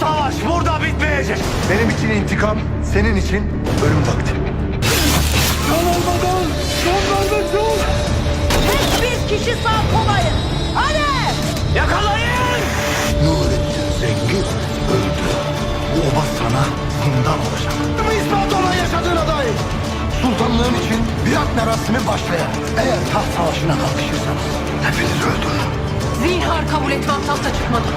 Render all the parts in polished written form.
savaş burada bitmeyecek. Benim için intikam, senin için ölüm vakti. Can almadan son vermek yok. Tek bir kişi sağ kolayın. Hadi! Yakalayın! Nurettin Zengin öldü. Bu oba sana zindan olacak. Bu ispat olan yaşadığına dair. Sultanlığın için biat merasimi başlayar. Eğer taht savaşına kalkışırsanız hepinizi öldürürüm. Zinhar kabul etmem, tahta çıkmadım.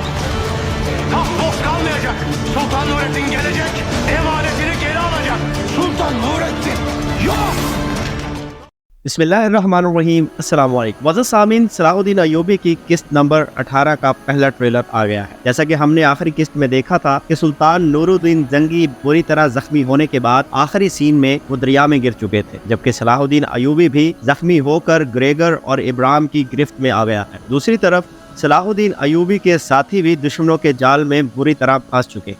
Taht boş kalmayacak. Sultan Nurettin gelecek, emanetini geri alacak. Sultan Nurettin yok! बिस्मिल्लाहिर्रहमानिर्रहीम अस्सलाम वालेकुम। वज़ीर सामीन, Salahuddin Ayyubi की किस्त number 18 का पहला trailer आ गया है। जैसा कि हमने आखिरी किस्त में देखा था कि सुल्तान नूरुद्दीन जंगी बुरी तरह जख्मी होने के बाद आखिरी सीन में वो दरिया में गिर चुके थे, जबकि सलाहुद्दीन अय्यूबी भी जख्मी होकर ग्रेगर और इब्राहिम की गिरफ्त में आ गया है। दूसरी तरफ सलाहुद्दीन अय्यूबी के साथी भी दुश्मनों के जाल में बुरी तरह फंस चुके हैं।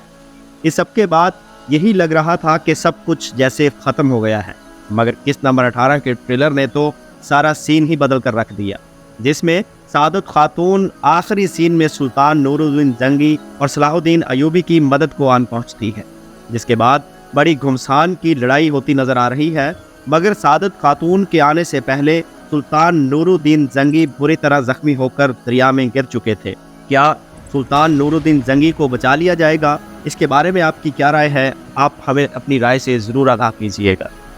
इस सब के बाद यही लग रहा था कि सब कुछ जैसे ख़त्म हो गया है, मगर किस्त नंबर 18 के ट्रेलर ने तो सारा सीन ही बदल कर रख दिया, जिसमें सादत खातून आखिरी सीन में सुल्तान नूरुद्दीन जंगी और सलाहुद्दीन अय्यूबी की मदद को आन पहुंचती है, जिसके बाद बड़ी घुमसान की लड़ाई होती नज़र आ रही है। मगर सादत खातून के आने से पहले सुल्तान नूरुद्दीन जंगी बुरी तरह जख्मी होकर दरिया में गिर चुके थे। क्या सुल्तान नूरुद्दीन जंगी को बचा लिया जाएगा? इसके बारे में आपकी क्या राय है? आप हमें अपनी राय से ज़रूर आगाह कीजिएगा।